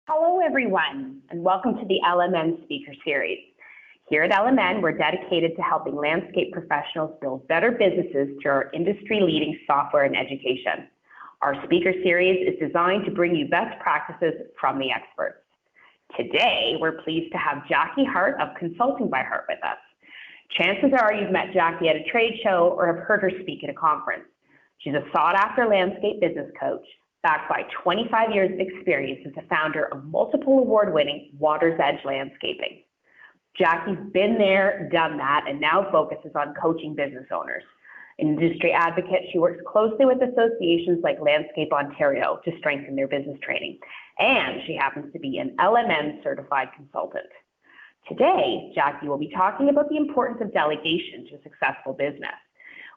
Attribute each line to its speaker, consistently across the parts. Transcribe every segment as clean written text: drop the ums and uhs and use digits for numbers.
Speaker 1: Hello, everyone, and welcome to the LMN Speaker Series. Here at LMN, we're dedicated to helping landscape professionals build better businesses through our industry-leading software and education. Our speaker series is designed to bring you best practices from the experts. Today, we're pleased to have Jackie Hart of Consulting by Hart with us. Chances are you've met Jackie at a trade show or have heard her speak at a conference. She's a sought-after landscape business coach, backed by 25 years of experience as the founder of multiple award-winning Water's Edge Landscaping. Jackie's been there, done that, and now focuses on coaching business owners. An industry advocate, she works closely with associations like Landscape Ontario to strengthen their business training. And she happens to be an LMN certified consultant. Today, Jackie will be talking about the importance of delegation to a successful business.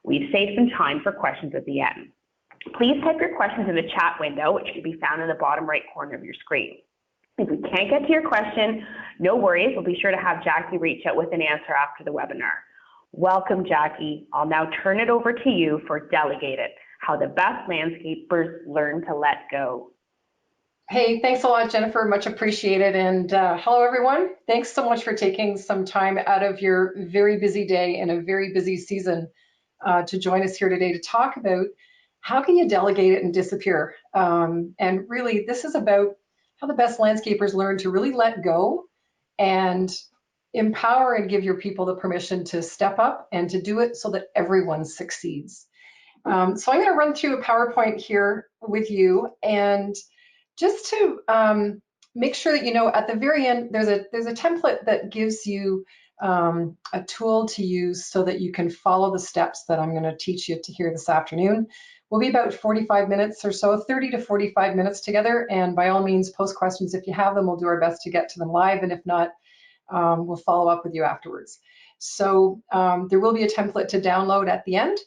Speaker 1: We've saved some time for questions at the end. Please type your questions in the chat window, which can be found in the bottom right corner of your screen. If we can't get to your question, no worries. We'll be sure to have Jackie reach out with an answer after the webinar. Welcome, Jackie. I'll now turn it over to you for Delegate, how the best landscapers learn to let go.
Speaker 2: Hey, thanks a lot, Jennifer. Much appreciated. And hello, everyone. Thanks so much for taking some time out of your very busy day and a very busy season to join us here today to talk about how can you delegate it and disappear. And really, this is about how the best landscapers learn to really let go and empower and give your people the permission to step up and to do it so that everyone succeeds. So I'm going to run through a PowerPoint here with you, and just to make sure that you know, at the very end, there's a template that gives you a tool to use so that you can follow the steps that I'm going to teach you to here this afternoon. We'll be about 45 minutes or so, 30 to 45 minutes together, and by all means, post questions if you have them. We'll do our best to get to them live, and if not, we'll follow up with you afterwards. So there will be a template to download at the end.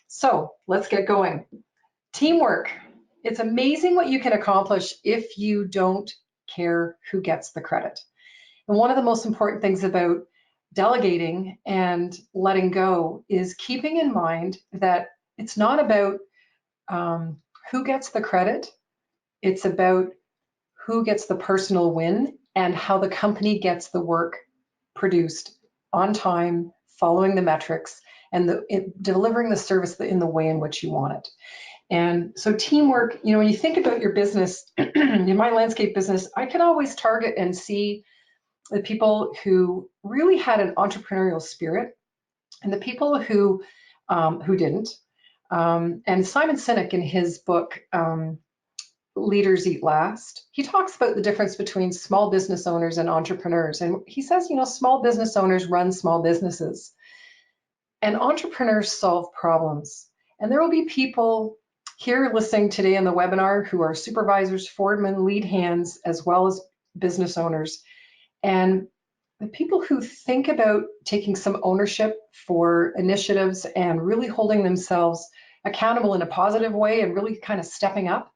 Speaker 2: So let's get going. Teamwork. It's amazing what you can accomplish if you don't care who gets the credit. And one of the most important things about delegating and letting go is keeping in mind that it's not about who gets the credit. It's about who gets the personal win and how the company gets the work produced on time, following the metrics, and delivering the service in the way in which you want it. And so teamwork, you know, when you think about your business, in my landscape business, I could always target and see the people who really had an entrepreneurial spirit and the people who didn't. And Simon Sinek, in his book, Leaders Eat Last, he talks about the difference between small business owners and entrepreneurs. And he says, you know, small business owners run small businesses and entrepreneurs solve problems. And there will be people here listening today in the webinar who are supervisors, foremen, lead hands, as well as business owners. And the people who think about taking some ownership for initiatives and really holding themselves accountable in a positive way and really kind of stepping up,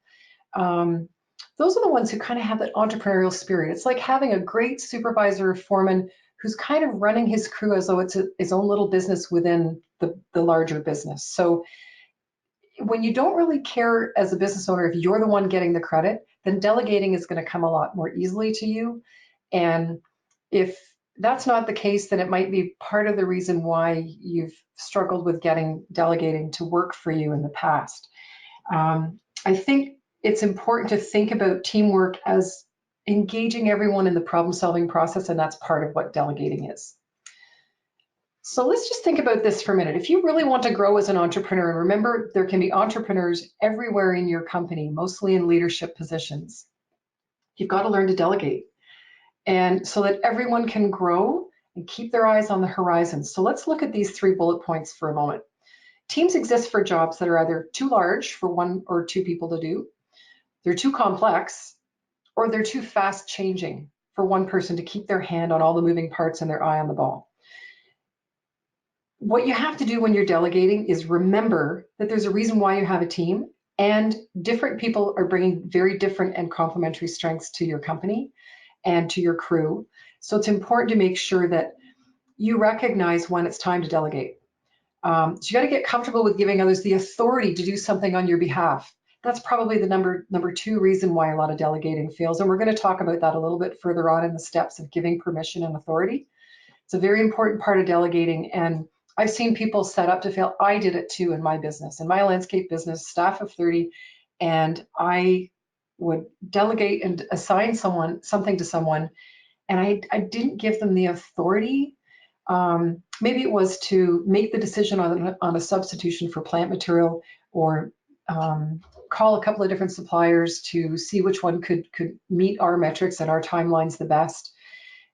Speaker 2: those are the ones who kind of have that entrepreneurial spirit. It's like having a great supervisor or foreman who's kind of running his crew as though it's his own little business within the larger business. So when you don't really care as a business owner if you're the one getting the credit, then delegating is going to come a lot more easily to you. And if that's not the case, then it might be part of the reason why you've struggled with getting delegating to work for you in the past. I think it's important to think about teamwork as engaging everyone in the problem-solving process, and that's part of what delegating is. So let's just think about this for a minute. If you really want to grow as an entrepreneur, and remember, there can be entrepreneurs everywhere in your company, mostly in leadership positions, you've got to learn to delegate. And so that everyone can grow and keep their eyes on the horizon. So let's look at these 3 bullet points for a moment. Teams exist for jobs that are either too large for 1 or 2 people to do, they're too complex, or they're too fast changing for 1 person to keep their hand on all the moving parts and their eye on the ball. What you have to do when you're delegating is remember that there's a reason why you have a team, and different people are bringing very different and complementary strengths to your company and to your crew. So it's important to make sure that you recognize when it's time to delegate. So you got to get comfortable with giving others the authority to do something on your behalf. that's probably the number two reason why a lot of delegating fails. And we're going to talk about that a little bit further on in the steps of giving permission and authority. It's a very important part of delegating, and I've seen people set up to fail. I did it too in my business, in my landscape business, staff of 30, and I would delegate and assign something to someone, and I didn't give them the authority. Maybe it was to make the decision on a substitution for plant material, or call a couple of different suppliers to see which one could meet our metrics and our timelines the best.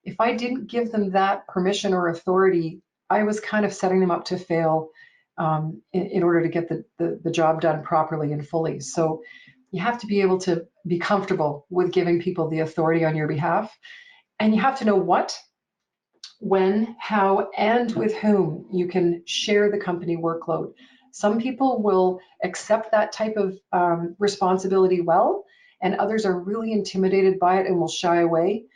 Speaker 2: If I didn't give them that permission or authority, I was kind of setting them up to fail in order to get the job done properly and fully. So you have to be able to be comfortable with giving people the authority on your behalf. And you have to know what, when, how, and with whom you can share the company workload. Some people will accept that type of responsibility well, and others are really intimidated by it and will shy away.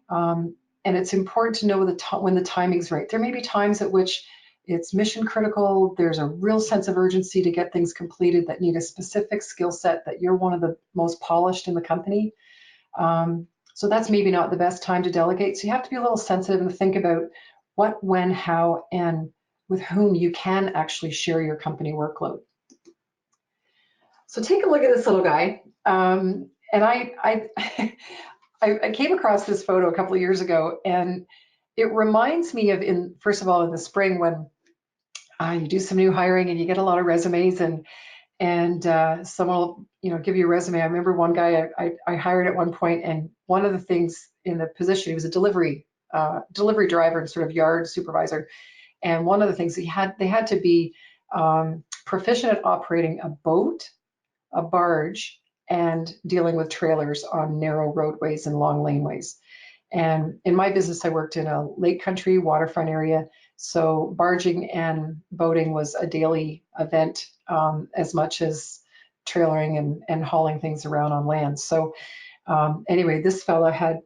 Speaker 2: And it's important to know when the timing's right. There may be times at which it's mission critical, there's a real sense of urgency to get things completed that need a specific skill set that you're one of the most polished in the company. So that's maybe not the best time to delegate. So you have to be a little sensitive and think about what, when, how, and with whom you can actually share your company workload. So take a look at this little guy. And I came across this photo a couple of years ago, and it reminds me of, first of all, in the spring when you do some new hiring and you get a lot of resumes, and someone will, give you a resume. I remember one guy I hired at one point, and one of the things in the position, he was a delivery driver and sort of yard supervisor. And one of the things they had to be proficient at operating a boat, a barge, and dealing with trailers on narrow roadways and long laneways. And in my business, I worked in a lake country waterfront area. So barging and boating was a daily event, as much as trailering and hauling things around on land. So anyway, this fella had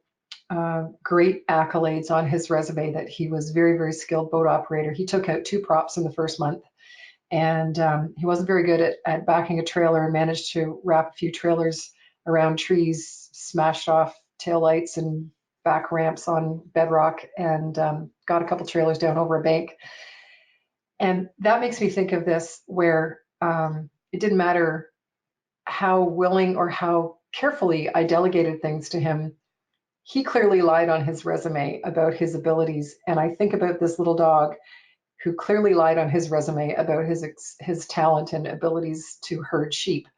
Speaker 2: great accolades on his resume that he was very, very skilled boat operator. He took out 2 props in the first month, and he wasn't very good at backing a trailer, and managed to wrap a few trailers around trees, smashed off taillights and back ramps on bedrock, and got a couple trailers down over a bank. And that makes me think of this, where it didn't matter how willing or how carefully I delegated things to him. He clearly lied on his resume about his abilities. And I think about this little dog who clearly lied on his resume about his talent and abilities to herd sheep.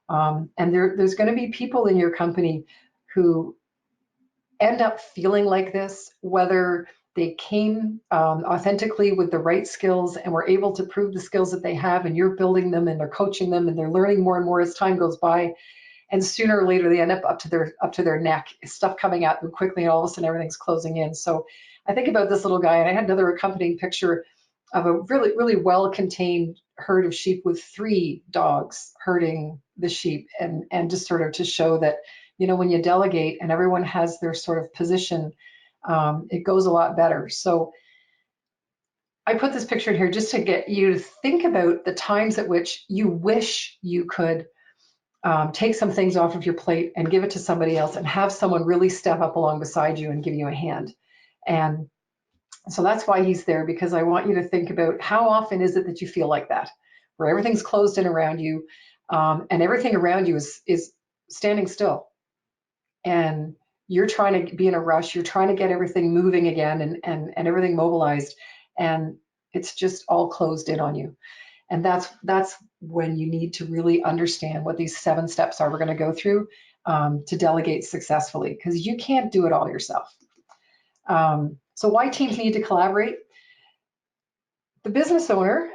Speaker 2: And there's going to be people in your company who end up feeling like this, whether they came authentically with the right skills and were able to prove the skills that they have, and you're building them and they're coaching them and they're learning more and more as time goes by. And sooner or later, they end up to their neck, stuff coming at them quickly, and all of a sudden everything's closing in. So I think about this little guy, and I had another accompanying picture of a really, really well-contained herd of sheep with 3 dogs herding the sheep, and just sort of to show that, when you delegate and everyone has their sort of position, it goes a lot better. So I put this picture in here just to get you to think about the times at which you wish you could take some things off of your plate and give it to somebody else, and have someone really step up along beside you and give you a hand. And so that's why he's there, because I want you to think about how often is it that you feel like that, where everything's closed in around you, and everything around you is standing still. And you're trying to be in a rush, you're trying to get everything moving again and everything mobilized, and it's just all closed in on you. And that's when you need to really understand what these 7 steps are we're going to go through to delegate successfully, because you can't do it all yourself. So why teams need to collaborate? The business owner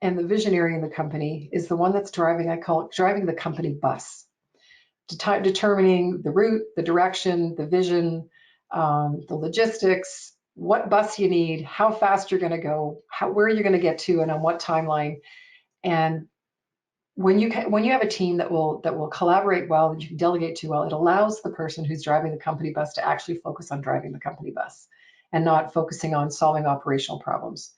Speaker 2: and the visionary in the company is the one that's driving, I call it driving the company bus, determining the route, the direction, the vision, the logistics, what bus you need, how fast you're going to go, where you're going to get to, and on what timeline. And when you have a team that will collaborate well, that you can delegate to well, it allows the person who's driving the company bus to actually focus on driving the company bus and not focusing on solving operational problems.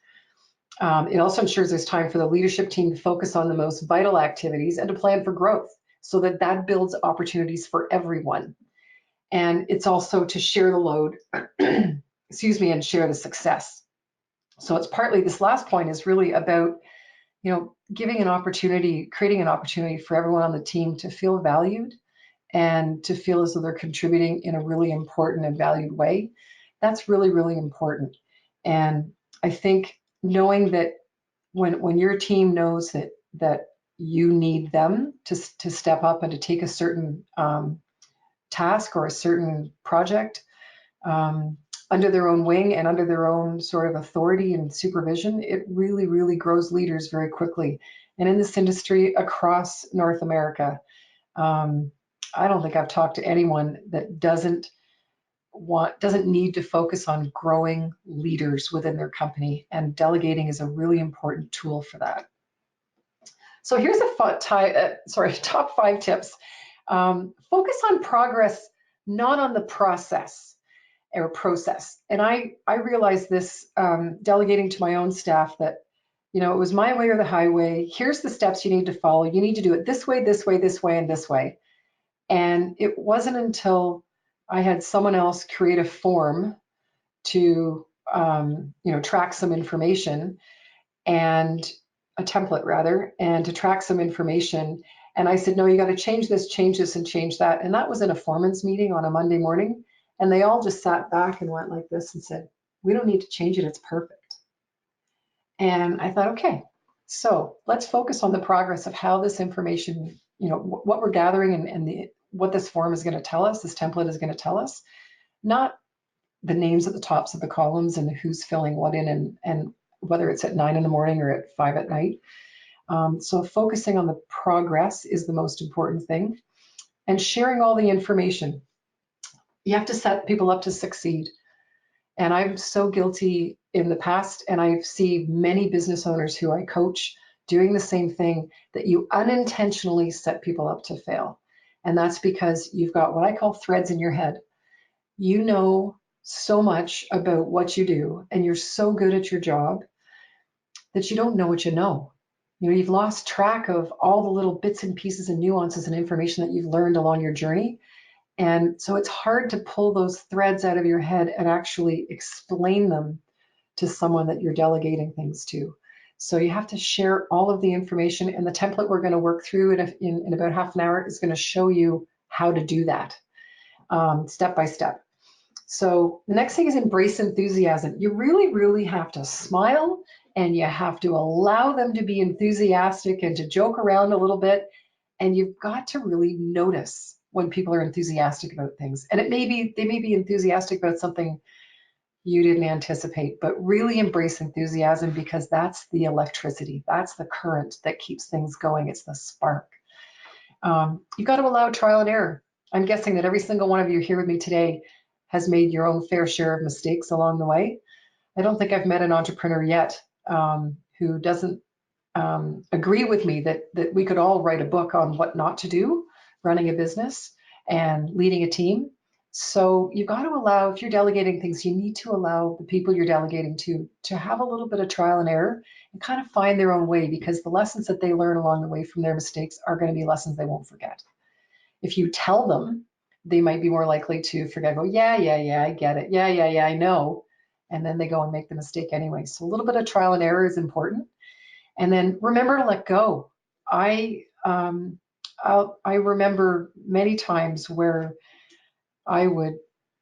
Speaker 2: It also ensures there's time for the leadership team to focus on the most vital activities and to plan for growth. so that that builds opportunities for everyone. And it's also to share the load, excuse me, and share the success. So it's partly, this last point is really about, giving an opportunity, creating an opportunity for everyone on the team to feel valued and to feel as though they're contributing in a really important and valued way. That's really, really important. And I think knowing that when your team knows that you need them to step up and to take a certain task or a certain project under their own wing and under their own sort of authority and supervision, it really, really grows leaders very quickly. And in this industry across North America, I don't think I've talked to anyone that doesn't need to focus on growing leaders within their company, and delegating is a really important tool for that. So here's top 5 tips. Focus on progress, not on the process. And I realized this delegating to my own staff that, it was my way or the highway. Here's the steps you need to follow. You need to do it this way, this way, this way, and this way. And it wasn't until I had someone else create a form to, track some information, and a template rather, and to track some information. And I said, no, you got to change this, and change that. And that was in a foreman's meeting on a Monday morning. And they all just sat back and went like this and said, we don't need to change it, it's perfect. And I thought, okay, so let's focus on the progress of how this information, what we're gathering and what this form is going to tell us, this template is going to tell us, not the names at the tops of the columns and who's filling what in, and whether it's at 9 in the morning or at 5 at night. So focusing on the progress is the most important thing, and sharing all the information. You have to set people up to succeed. And I'm so guilty in the past, and I see many business owners who I coach doing the same thing, that you unintentionally set people up to fail. And that's because you've got what I call threads in your head. You know so much about what you do, and you're so good at your job that you don't know what you know. You've lost track of all the little bits and pieces and nuances and information that you've learned along your journey. And so it's hard to pull those threads out of your head and actually explain them to someone that you're delegating things to. So you have to share all of the information, and the template we're going to work through in about half an hour is going to show you how to do that step by step. So the next thing is embrace enthusiasm. You really, really have to smile, and you have to allow them to be enthusiastic and to joke around a little bit. And you've got to really notice when people are enthusiastic about things. And they may be enthusiastic about something you didn't anticipate, but really embrace enthusiasm, because that's the electricity, that's the current that keeps things going. It's the spark. You've got to allow trial and error. I'm guessing that every single one of you here with me today has made your own fair share of mistakes along the way. I don't think I've met an entrepreneur yet who doesn't agree with me that we could all write a book on what not to do running a business and leading a team. So you've got to allow, if you're delegating things, you need to allow the people you're delegating to have a little bit of trial and error and kind of find their own way, because the lessons that they learn along the way from their mistakes are going to be lessons they won't forget. If you tell them, they might be more likely to forget, go, yeah, I get it. Yeah, I know. And then they go and make the mistake anyway. So a little bit of trial and error is important. And then remember to let go. I remember many times where I would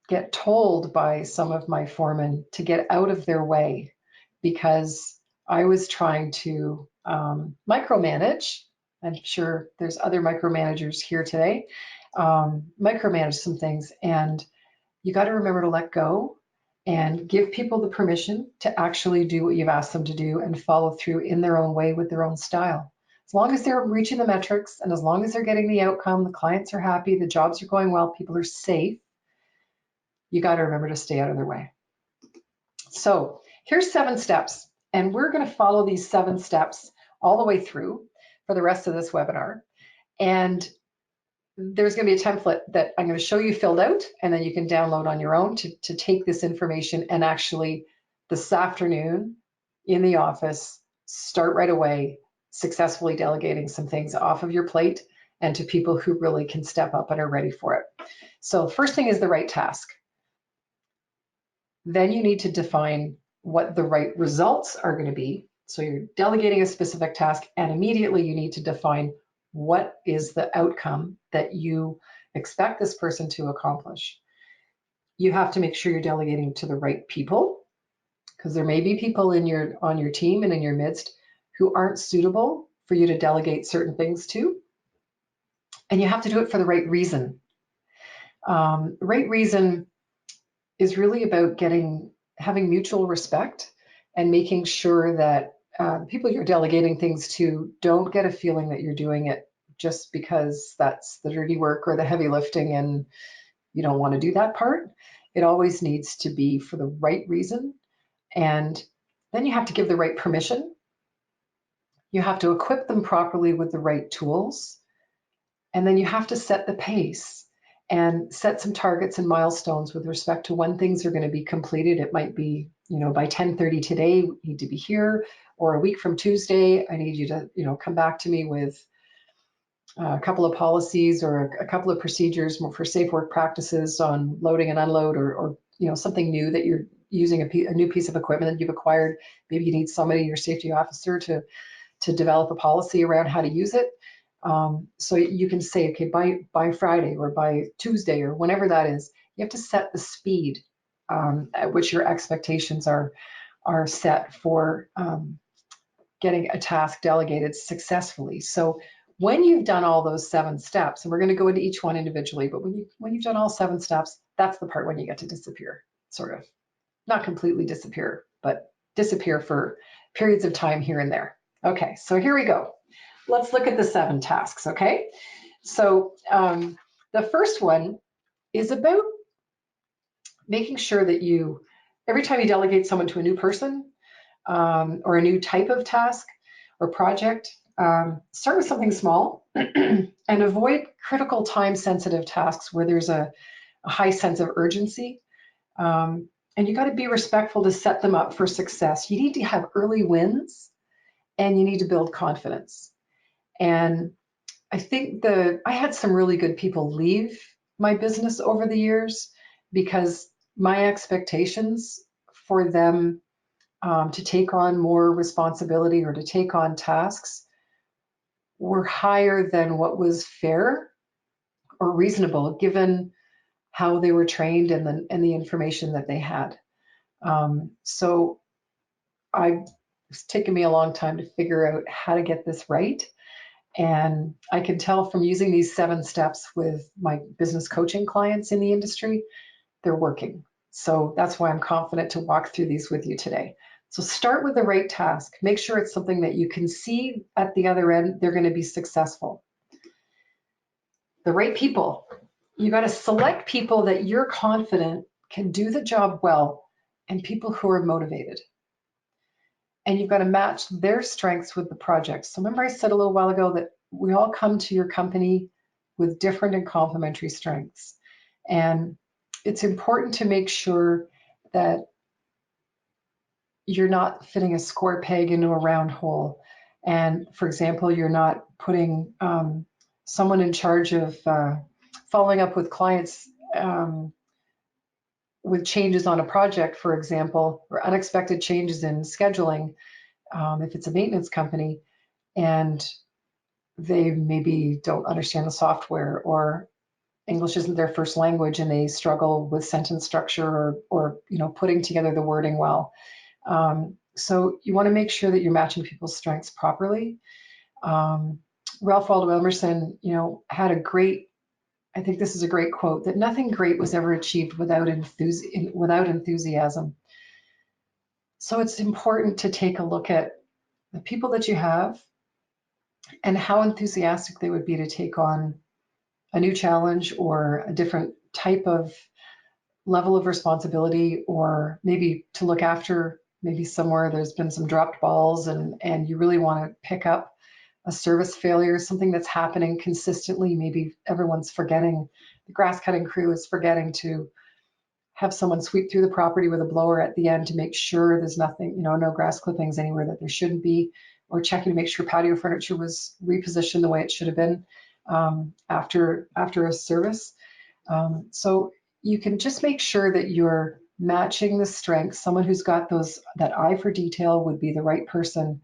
Speaker 2: get told by some of my foremen to get out of their way, because I was trying to micromanage. I'm sure there's other micromanagers here today. Micromanage some things, and you got to remember to let go and give people the permission to actually do what you've asked them to do and follow through in their own way with their own style. As long as they're reaching the metrics, and as long as they're getting the outcome, the clients are happy, the jobs are going well, people are safe, you got to remember to stay out of their way. So here's 7 steps, and we're going to follow these 7 steps all the way through for the rest of this webinar. And there's going to be a template that I'm going to show you filled out, and then you can download on your own to take this information and actually this afternoon in the office, start right away successfully delegating some things off of your plate and to people who really can step up and are ready for it. So first thing is the right task. Then you need to define what the right results are going to be. So you're delegating a specific task, and immediately you need to define what is the outcome that you expect this person to accomplish. You have to make sure you're delegating to the right people, because there may be people on your team and in your midst who aren't suitable for you to delegate certain things to. And you have to do it for the right reason. Right reason is really about having mutual respect and making sure that the people you're delegating things to don't get a feeling that you're doing it just because that's the dirty work or the heavy lifting and you don't want to do that part. It always needs to be for the right reason. And then you have to give the right permission. You have to equip them properly with the right tools. And then you have to set the pace and set some targets and milestones with respect to when things are going to be completed. It might be, by 10:30 today, we need to be here, or a week from Tuesday, I need you to, come back to me with a couple of policies or a couple of procedures for safe work practices on loading and unload, or something new that you're using, a new piece of equipment that you've acquired. Maybe you need somebody, your safety officer, to develop a policy around how to use it. So you can say, okay, by Friday or by Tuesday or whenever that is, you have to set the speed at which your expectations are set for getting a task delegated successfully. So when you've done all those 7 steps, and we're going to go into each one individually, but when you've done all 7 steps, that's the part when you get to disappear, sort of. Not completely disappear, but disappear for periods of time here and there. Okay, so here we go. Let's look at the 7 tasks, okay? So the first one is about making sure that every time you delegate someone to a new person or a new type of task or project, start with something small and avoid critical time-sensitive tasks where there's a high sense of urgency. And you got to be respectful to set them up for success. You need to have early wins and you need to build confidence. And I think I had some really good people leave my business over the years because my expectations for them to take on more responsibility or to take on tasks were higher than what was fair or reasonable given how they were trained and the information that they had. So it's taken me a long time to figure out how to get this right. And I can tell from using these 7 steps with my business coaching clients in the industry, they're working. So that's why I'm confident to walk through these with you today. So start with the right task. Make sure it's something that you can see at the other end, they're going to be successful. The right people. You got to select people that you're confident can do the job well and people who are motivated. And you've got to match their strengths with the project. So remember I said a little while ago that we all come to your company with different and complementary strengths. And it's important to make sure that you're not fitting a square peg into a round hole. And for example, you're not putting someone in charge of following up with clients with changes on a project, for example, or unexpected changes in scheduling. If it's a maintenance company and they maybe don't understand the software or English isn't their first language and they struggle with sentence structure or putting together the wording well. So you want to make sure that you're matching people's strengths properly. Ralph Waldo Emerson, had I think this is a great quote, that nothing great was ever achieved without enthusiasm. So it's important to take a look at the people that you have and how enthusiastic they would be to take on a new challenge or a different type of level of responsibility, or maybe to look after maybe somewhere there's been some dropped balls and you really want to pick up a service failure, something that's happening consistently. Maybe everyone's forgetting, the grass cutting crew is forgetting to have someone sweep through the property with a blower at the end to make sure there's nothing, no grass clippings anywhere that there shouldn't be, or checking to make sure patio furniture was repositioned the way it should have been. after a service. So you can just make sure that you're matching the strengths. Someone who's got that eye for detail would be the right person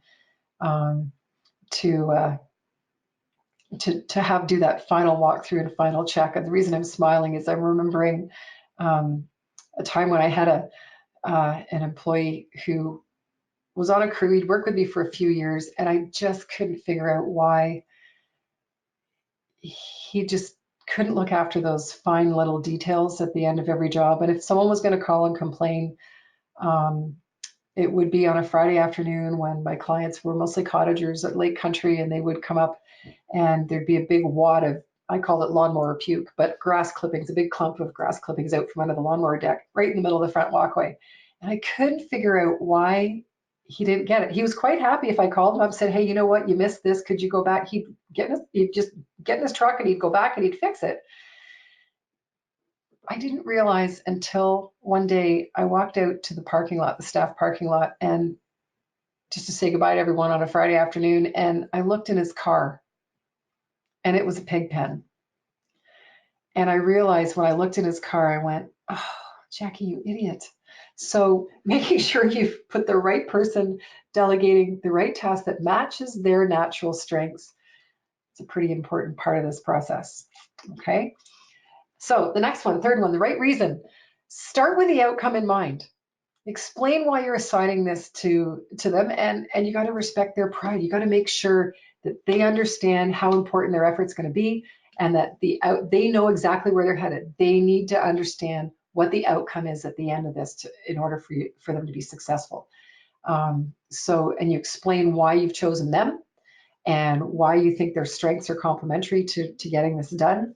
Speaker 2: to have do that final walkthrough and final check. And the reason I'm smiling is I'm remembering a time when I had an employee who was on a crew. He'd worked with me for a few years, and I just couldn't figure out why he just couldn't look after those fine little details at the end of every job. And if someone was going to call and complain, it would be on a Friday afternoon when my clients were mostly cottagers at Lake Country, and they would come up and there'd be a big wad of, I called it lawnmower puke, but grass clippings, a big clump of grass clippings out from under the lawnmower deck, right in the middle of the front walkway. And I couldn't figure out why he didn't get it. He was quite happy if I called him up and said, hey, you know what, you missed this, could you go back? He'd just get in his truck and he'd go back and he'd fix it. I didn't realize until one day I walked out to the parking lot, the staff parking lot, and just to say goodbye to everyone on a Friday afternoon, and I looked in his car and it was a pig pen. And I realized when I looked in his car, I went, oh, Jackie, you idiot. So making sure you've put the right person delegating the right task that matches their natural strengths. It's a pretty important part of this process, okay? So the next one, third one, the right reason. Start with the outcome in mind. Explain why you're assigning this to them, and you got to respect their pride. You got to make sure that they understand how important their effort's going to be, and that they know exactly where they're headed. They need to understand what the outcome is at the end of this in order for them to be successful. And you explain why you've chosen them and why you think their strengths are complementary to getting this done.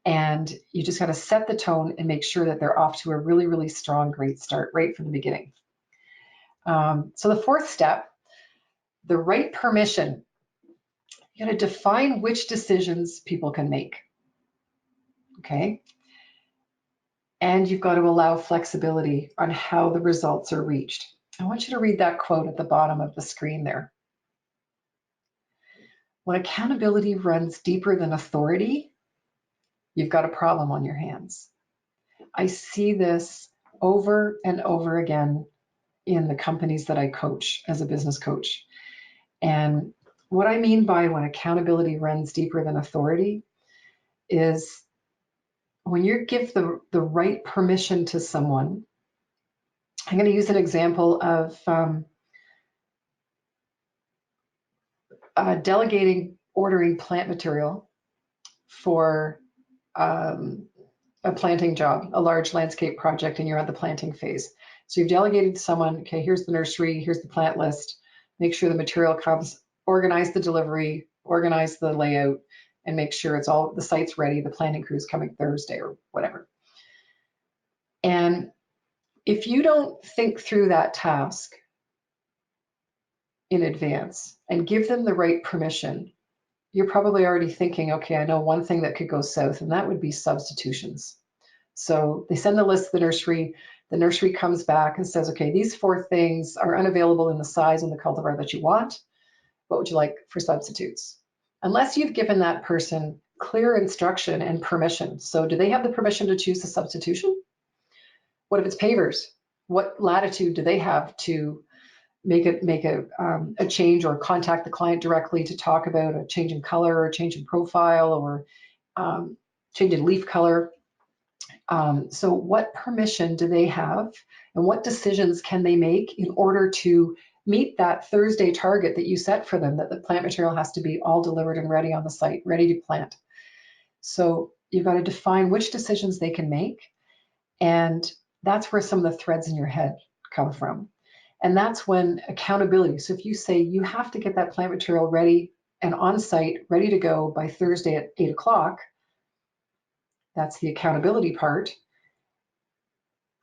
Speaker 2: And you just got to set the tone and make sure that they're off to a really, really strong, great start right from the beginning. So the fourth step, the right permission. You got to define which decisions people can make, okay? And you've got to allow flexibility on how the results are reached. I want you to read that quote at the bottom of the screen there. When accountability runs deeper than authority, you've got a problem on your hands. I see this over and over again in the companies that I coach as a business coach. And what I mean by when accountability runs deeper than authority is when you give the right permission to someone. I'm going to use an example of delegating ordering plant material for a planting job, a large landscape project, and you're at the planting phase. So you've delegated to someone, okay, here's the nursery, here's the plant list, make sure the material comes, organize the delivery, organize the layout, and make sure it's all, the site's ready, the planting crew's coming Thursday or whatever. And if you don't think through that task in advance and give them the right permission, you're probably already thinking, okay, I know one thing that could go south, and that would be substitutions. So they send the list to the nursery comes back and says, okay, these 4 things are unavailable in the size and the cultivar that you want. What would you like for substitutes? Unless you've given that person clear instruction and permission. So do they have the permission to choose the substitution? What if it's pavers? What latitude do they have to make a change or contact the client directly to talk about a change in color or a change in profile or change in leaf color? So what permission do they have and what decisions can they make in order to meet that Thursday target that you set for them, that the plant material has to be all delivered and ready on the site, ready to plant? So you've got to define which decisions they can make, and that's where some of the threads in your head come from. And that's when accountability. So if you say you have to get that plant material ready and on site, ready to go by Thursday at 8 o'clock, that's the accountability part.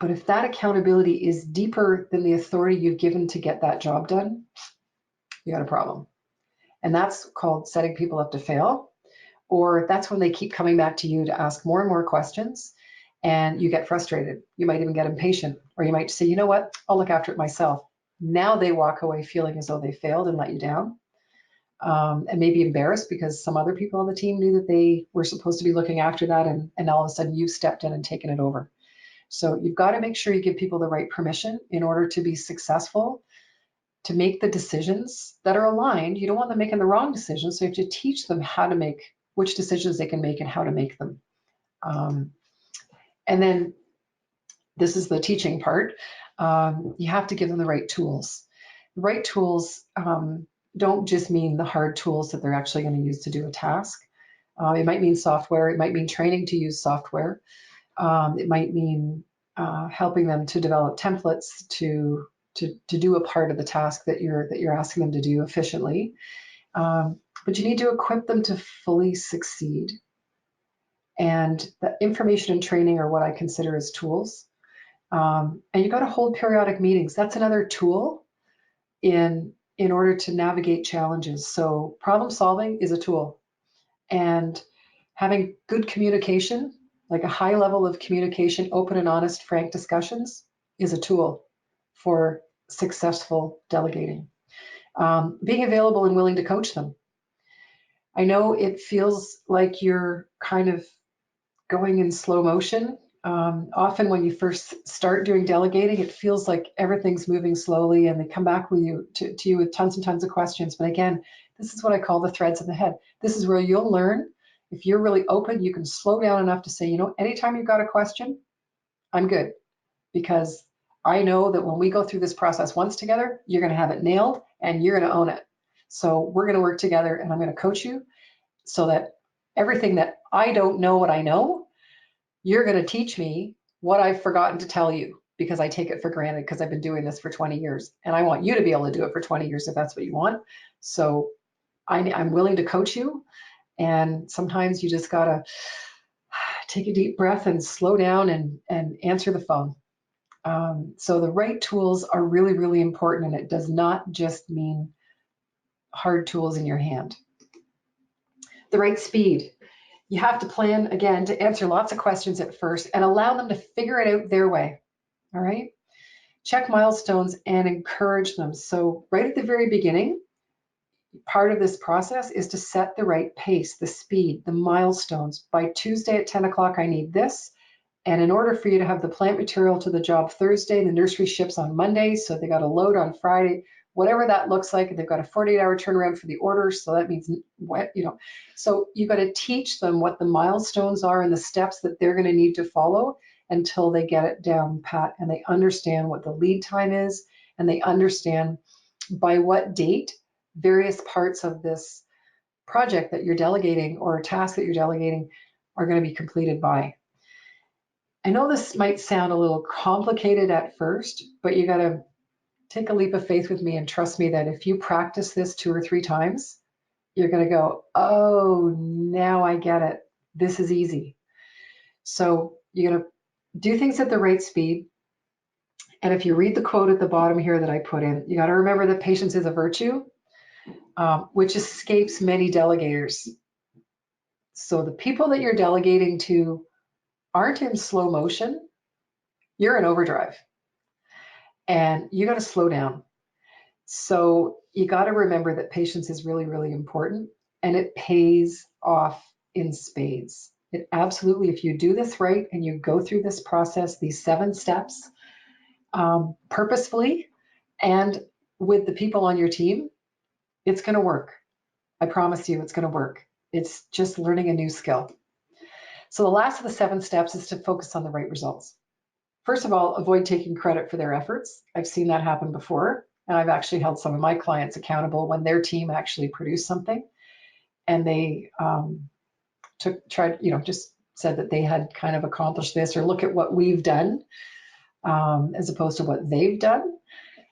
Speaker 2: But if that accountability is deeper than the authority you've given to get that job done, you got a problem. And that's called setting people up to fail. Or that's when they keep coming back to you to ask more and more questions, and you get frustrated. You might even get impatient, or you might say, you know what, I'll look after it myself. Now they walk away feeling as though they failed and let you down. and maybe embarrassed because some other people on the team knew that they were supposed to be looking after that, and all of a sudden you stepped in and taken it over. So you've got to make sure you give people the right permission in order to be successful, to make the decisions that are aligned. You don't want them making the wrong decisions, so you have to teach them how to make, which decisions they can make and how to make them. And then this is the teaching part. You have to give them the right tools. The right tools don't just mean the hard tools that they're actually going to use to do a task. It might mean software. It might mean training to use software. It might mean helping them to develop templates to do a part of the task that you're asking them to do efficiently. But you need to equip them to fully succeed. And the information and training are what I consider as tools. And you got to hold periodic meetings. That's another tool in order to navigate challenges. So problem solving is a tool, and having good communication, like a high level of communication, open and honest, frank discussions, is a tool for successful delegating. Being available and willing to coach them. I know it feels like you're kind of going in slow motion. Often when you first start doing delegating, it feels like everything's moving slowly, and they come back with to you with tons and tons of questions. But again, this is what I call the threads in the head. This is where you'll learn. If you're really open, you can slow down enough to say, you know, anytime you've got a question, I'm good. Because I know that when we go through this process once together, you're going to have it nailed and you're going to own it. So we're going to work together, and I'm going to coach you so that everything that I don't know what I know, you're going to teach me what I've forgotten to tell you, because I take it for granted because I've been doing this for 20 years. And I want you to be able to do it for 20 years if that's what you want. So I'm willing to coach you. And sometimes you just got to take a deep breath and slow down and answer the phone. So the right tools are really, really important. And it does not just mean hard tools in your hand. The right speed. You have to plan, again, to answer lots of questions at first and allow them to figure it out their way. All right? Check milestones and encourage them. So right at the very beginning, part of this process is to set the right pace, the speed, the milestones. By Tuesday at 10 o'clock, I need this. And in order for you to have the plant material to the job Thursday, the nursery ships on Monday, so they got a load on Friday, whatever that looks like. They've got a 48-hour turnaround for the orders, so that means, you know. So you've got to teach them what the milestones are and the steps that they're going to need to follow until they get it down pat, and they understand what the lead time is, and they understand by what date various parts of this project that you're delegating or a task that you're delegating are going to be completed by. I know this might sound a little complicated at first, but you got to take a leap of faith with me and trust me that if you practice this 2 or 3 times, you're going to go, oh, now I get it. This is easy. So you're going to do things at the right speed. And if you read the quote at the bottom here that I put in, you got to remember that patience is a virtue, which escapes many delegators. So the people that you're delegating to aren't in slow motion. You're in overdrive. And you got to slow down. So you got to remember that patience is really, really important, and it pays off in spades. It absolutely, if you do this right and you go through this process, these 7 steps, purposefully and with the people on your team, it's going to work. I promise you it's going to work. It's just learning a new skill. So the last of the 7 steps is to focus on the right results. First of all, avoid taking credit for their efforts. I've seen that happen before. And I've actually held some of my clients accountable when their team actually produced something and they just said that they had kind of accomplished this, or look at what we've done as opposed to what they've done.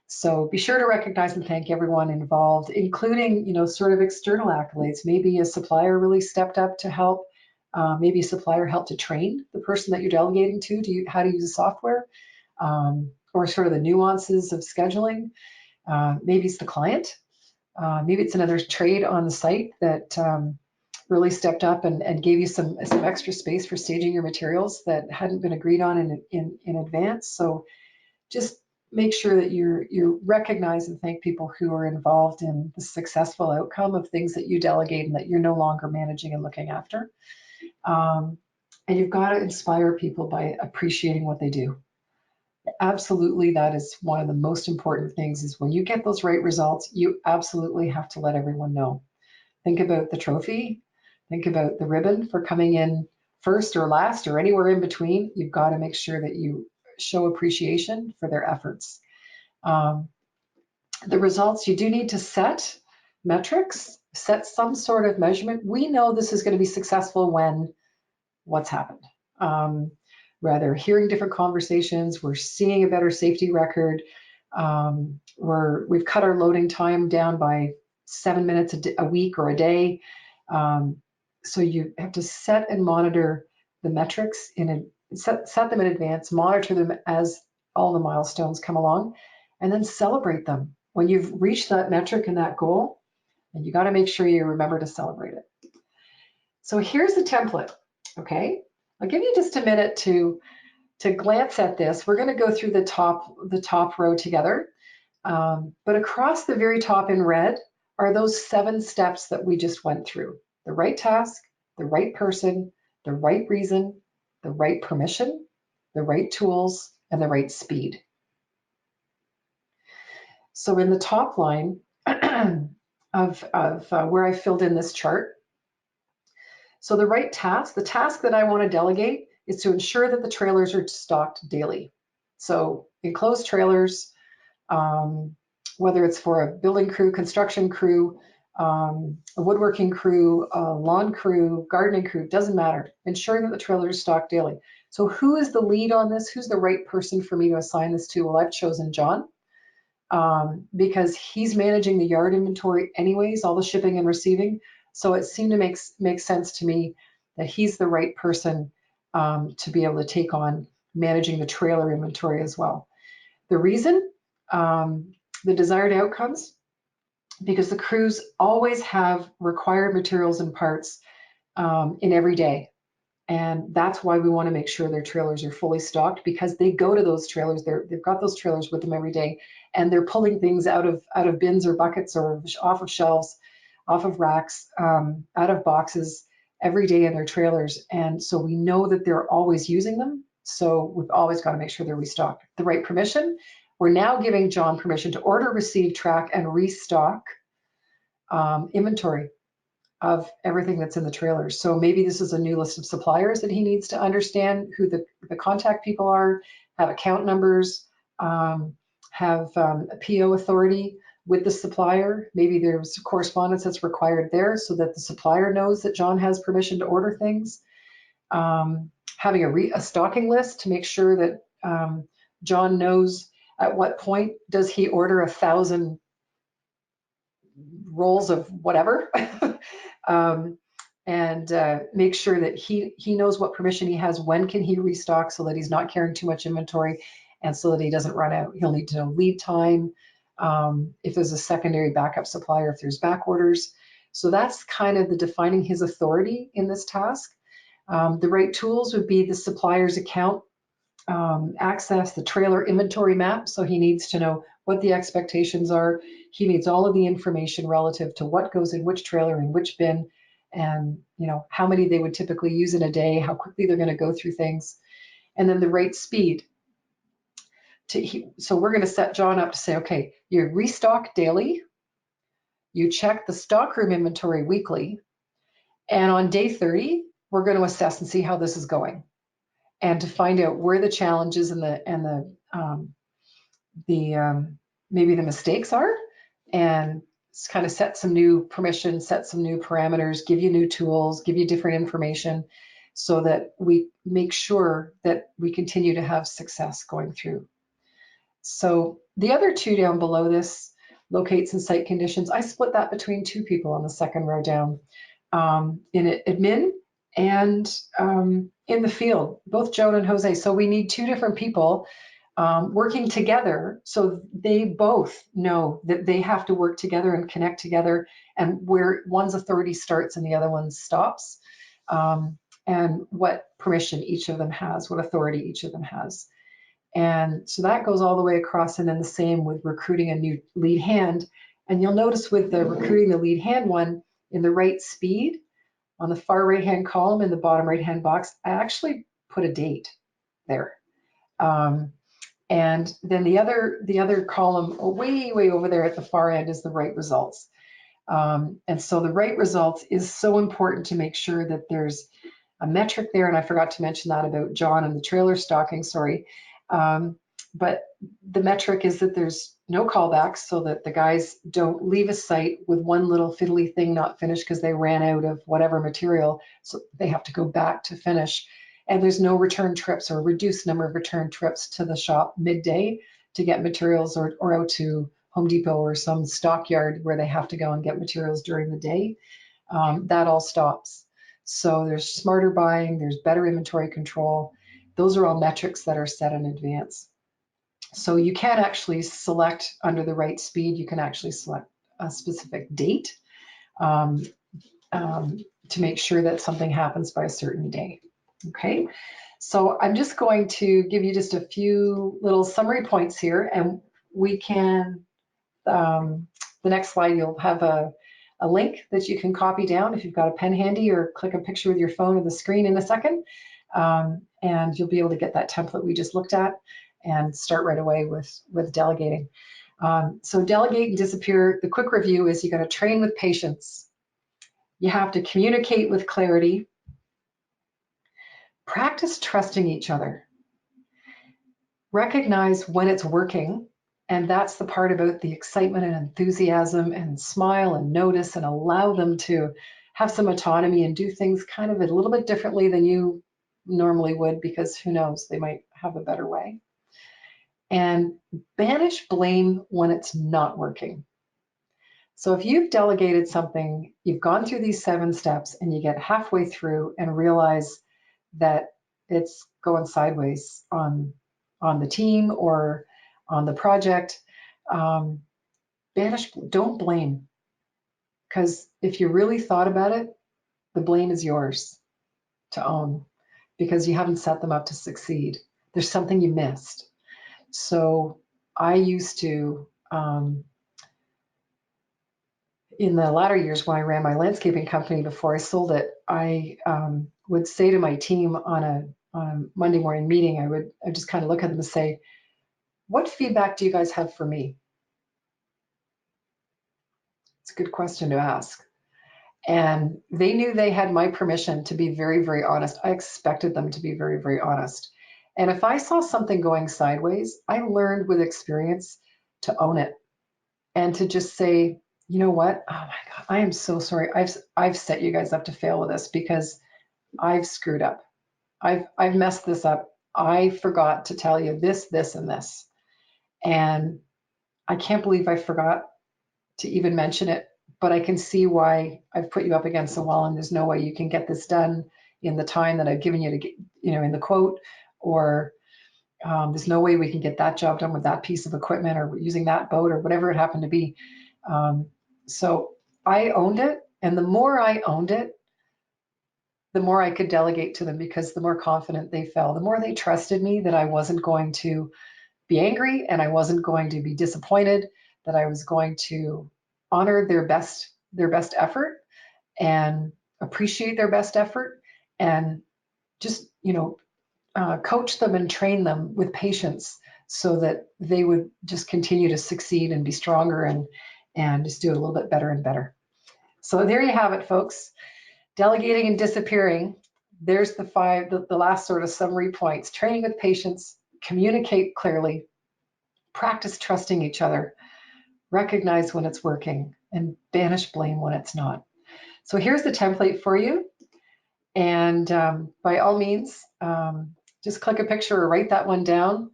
Speaker 2: So be sure to recognize and thank everyone involved, including, sort of external accolades. Maybe a supplier really stepped up to help. Maybe a supplier helped to train the person that you're delegating to how to use the software, or sort of the nuances of scheduling. Maybe it's the client. Maybe it's another trade on the site that really stepped up and gave you some extra space for staging your materials that hadn't been agreed on in advance. So just make sure that you recognize and thank people who are involved in the successful outcome of things that you delegate and that you're no longer managing and looking after. And you've got to inspire people by appreciating what they do. Absolutely, that is one of the most important things, is when you get those right results, you absolutely have to let everyone know. Think about the trophy, think about the ribbon for coming in first or last or anywhere in between. You've got to make sure that you show appreciation for their efforts. The results, you do need to set metrics, set some sort of measurement. We know this is going to be successful when what's happened. Rather, hearing different conversations, we're seeing a better safety record. We've cut our loading time down by 7 minutes a week or a day. So you have to set and monitor the metrics set them in advance, monitor them as all the milestones come along, and then celebrate them when you've reached that metric and that goal. And you got to make sure you remember to celebrate it. So here's the template. Okay, I'll give you just a minute to glance at this. We're going to go through the top row together, but across the very top in red are those 7 steps that we just went through: the right task, the right person, the right reason, the right permission, the right tools, and the right speed. So in the top line of where I filled in this chart, so the right task, the task that I want to delegate is to ensure that the trailers are stocked daily. So enclosed trailers, whether it's for a building crew, construction crew, a woodworking crew, a lawn crew, gardening crew, doesn't matter. Ensuring that the trailers are stocked daily. So who is the lead on this? Who's the right person for me to assign this to? Well, I've chosen John, because he's managing the yard inventory anyways, all the shipping and receiving. So it seemed to make sense to me that he's the right person to be able to take on managing the trailer inventory as well. The reason, the desired outcomes, because the crews always have required materials and parts in every day. And that's why we want to make sure their trailers are fully stocked, because they go to those trailers, they've got those trailers with them every day, and they're pulling things out of bins or buckets or off of shelves, off of racks, out of boxes every day in their trailers. And so we know that they're always using them. So we've always got to make sure they're restocked. The right permission, we're now giving John permission to order, receive, track, and restock inventory of everything that's in the trailers. So maybe this is a new list of suppliers that he needs to understand who the contact people are, have account numbers, have a PO authority with the supplier. Maybe there's correspondence that's required there so that the supplier knows that John has permission to order things. Having a stocking list to make sure that John knows at what point does he order 1,000 rolls of whatever. And make sure that he knows what permission he has, when can he restock, so that he's not carrying too much inventory and so that he doesn't run out. He'll need to know lead time, if there's a secondary backup supplier, if there's back orders. So that's kind of the defining his authority in this task. The right tools would be the supplier's account, access the trailer inventory map. So he needs to know what the expectations are. He needs all of the information relative to what goes in which trailer and which bin, and how many they would typically use in a day, how quickly they're going to go through things, and then the right speed. So we're going to set John up to say, okay, you restock daily, you check the stockroom inventory weekly, and on day 30, we're going to assess and see how this is going, and to find out where the challenges and maybe the mistakes are, and kind of set some new permissions, set some new parameters, give you new tools, give you different information, so that we make sure that we continue to have success going through. So the other 2 down below this, locates and site conditions, I split that between 2 people on the second row down, in admin and in the field, both Joan and Jose. So we need 2 different people working together, so they both know that they have to work together and connect together, and where one's authority starts and the other one stops, and what permission each of them has, what authority each of them has. And so that goes all the way across, and then the same with recruiting a new lead hand. And you'll notice with the recruiting the lead hand one, in the right speed, on the far right-hand column in the bottom right-hand box, I actually put a date there. And then the other column way over there at the far end is the right results. And so the right results is so important to make sure that there's a metric there. And I forgot to mention that about John and the trailer stocking, sorry. But the metric is that there's no callbacks, so that the guys don't leave a site with one little fiddly thing not finished because they ran out of whatever material. So they have to go back to finish. And there's no return trips or reduced number of return trips to the shop midday to get materials, or out to Home Depot or some stockyard where they have to go and get materials during the day. That all stops. So there's smarter buying, there's better inventory control. Those are all metrics that are set in advance. So you can actually select under the right speed, you can actually select a specific date to make sure that something happens by a certain day. Okay, so I'm just going to give you just a few little summary points here, and we can, the next slide, you'll have a link that you can copy down if you've got a pen handy, or click a picture with your phone of the screen in a second, and you'll be able to get that template we just looked at and start right away with delegating. So delegate and disappear. The quick review is you got to train with patience. You have to communicate with clarity. Practice trusting each other. Recognize when it's working, and that's the part about the excitement and enthusiasm, and smile and notice and allow them to have some autonomy and do things kind of a little bit differently than you normally would, because who knows, they might have a better way. And banish blame when it's not working. So if you've delegated something, you've gone through these 7 steps, and you get halfway through and realize that it's going sideways on the team or on the project, banish, don't blame. Because if you really thought about it, the blame is yours to own, because you haven't set them up to succeed. There's something you missed. So I used to, in the latter years when I ran my landscaping company before I sold it, I would say to my team on a Monday morning meeting, I'd just kind of look at them and say, what feedback do you guys have for me? It's a good question to ask. And they knew they had my permission to be very honest. I expected them to be very honest. And if I saw something going sideways, I learned with experience to own it and to just say, you know what? Oh my God, I am so sorry. I've set you guys up to fail with this because I've screwed up. I've messed this up. I forgot to tell you this, and this. And I can't believe I forgot to even mention it, but I can see why I've put you up against the wall, and there's no way you can get this done in the time that I've given you to get, in the quote, or there's no way we can get that job done with that piece of equipment or using that boat or whatever it happened to be. So I owned it, and the more I owned it, the more I could delegate to them, because the more confident they felt, the more they trusted me that I wasn't going to be angry and I wasn't going to be disappointed, that I was going to honor their best effort and appreciate their best effort, and just, coach them and train them with patience so that they would just continue to succeed and be stronger and just do it a little bit better and better. So there you have it, folks. Delegating and disappearing. There's the last sort of summary points. Training with patience, communicate clearly, practice trusting each other, recognize when it's working, and banish blame when it's not. So here's the template for you. And by all means, just click a picture or write that one down,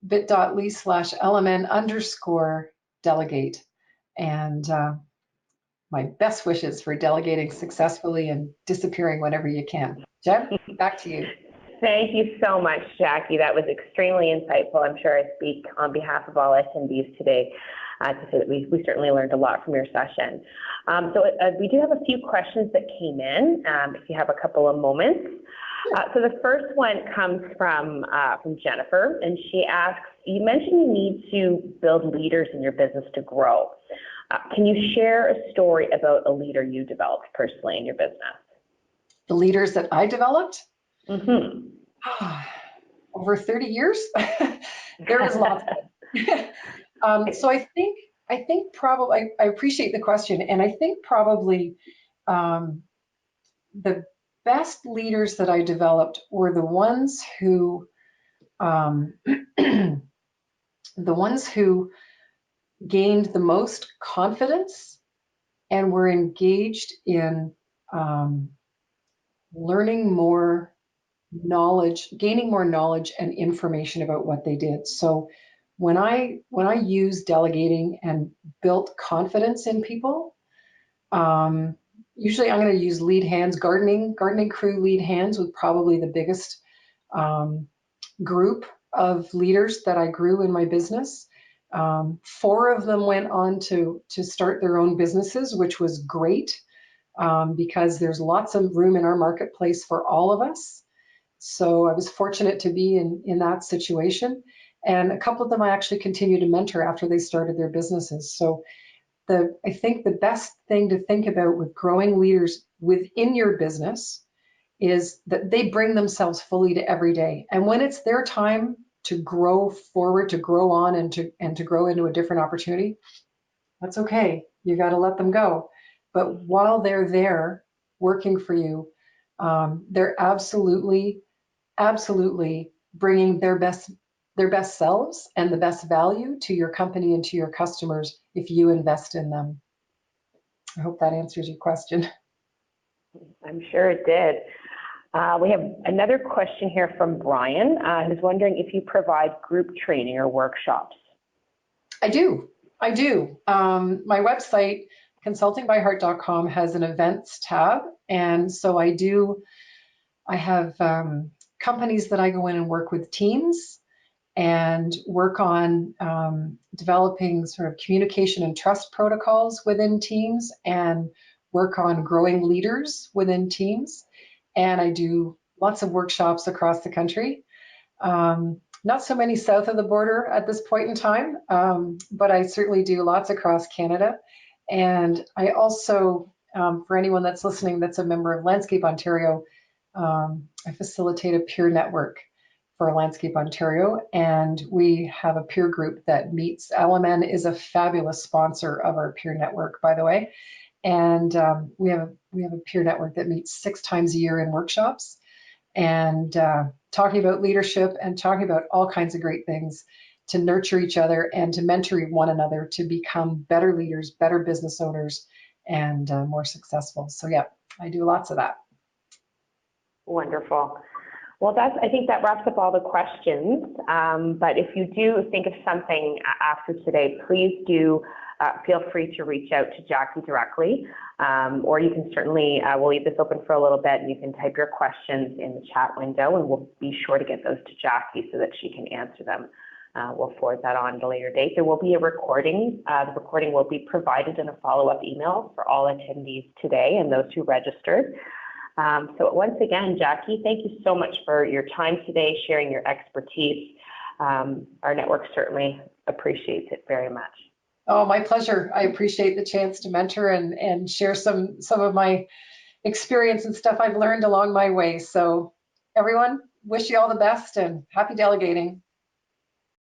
Speaker 2: bit.ly/LMN_delegate. And my best wishes for delegating successfully and disappearing whenever you can. Jen, back to you.
Speaker 1: Thank you so much, Jackie. That was extremely insightful. I'm sure I speak on behalf of all attendees today to say that we certainly learned a lot from your session. So we do have a few questions that came in, if you have a couple of moments. So the first one comes from Jennifer, and she asks, you mentioned you need to build leaders in your business to grow. Can you share a story about a leader you developed personally in your business?
Speaker 2: The leaders that I developed?
Speaker 1: Mm-hmm.
Speaker 2: Over 30 years? There is lots of it. So I think probably, I appreciate the question, and I think probably the best leaders that I developed were the ones who the ones who gained the most confidence and were engaged in learning more knowledge, gaining more knowledge and information about what they did. So when I used delegating and built confidence in people, usually I'm going to use lead hands. Gardening crew lead hands was probably the biggest group of leaders that I grew in my business. 4 of them went on to start their own businesses, which was great because there's lots of room in our marketplace for all of us. So I was fortunate to be in that situation. And a couple of them I actually continue to mentor after they started their businesses. So I think the best thing to think about with growing leaders within your business is that they bring themselves fully to every day. And when it's their time to grow forward, to grow on and to grow into a different opportunity, that's okay. You got to let them go. But while they're there working for you, they're absolutely bringing their best selves and the best value to your company and to your customers if you invest in them. I hope that answers your question.
Speaker 1: I'm sure it did. We have another question here from Brian, who's wondering if you provide group training or workshops.
Speaker 2: I do. My website, consultingbyheart.com, has an events tab. And so I have companies that I go in and work with teams and work on developing sort of communication and trust protocols within teams and work on growing leaders within teams. And I do lots of workshops across the country. Not so many south of the border at this point in time, but I certainly do lots across Canada. And I also, for anyone that's listening that's a member of Landscape Ontario, I facilitate a peer network for Landscape Ontario, and we have a peer group that meets. LMN is a fabulous sponsor of our peer network, by the way, and we have a peer network that meets 6 times a year in workshops and talking about leadership and talking about all kinds of great things to nurture each other and to mentor one another to become better leaders, better business owners, and more successful. So yeah, I do lots of that.
Speaker 1: Wonderful. Well, I think that wraps up all the questions. But if you do think of something after today, please do feel free to reach out to Jackie directly, or you can certainly, we'll leave this open for a little bit and you can type your questions in the chat window and we'll be sure to get those to Jackie so that she can answer them. We'll forward that on at a later date. There will be a recording. The recording will be provided in a follow-up email for all attendees today and those who registered. So once again, Jackie, thank you so much for your time today, sharing your expertise. Our network certainly appreciates it very much.
Speaker 2: Oh, my pleasure. I appreciate the chance to mentor and share some of my experience and stuff I've learned along my way. So everyone, wish you all the best and happy delegating.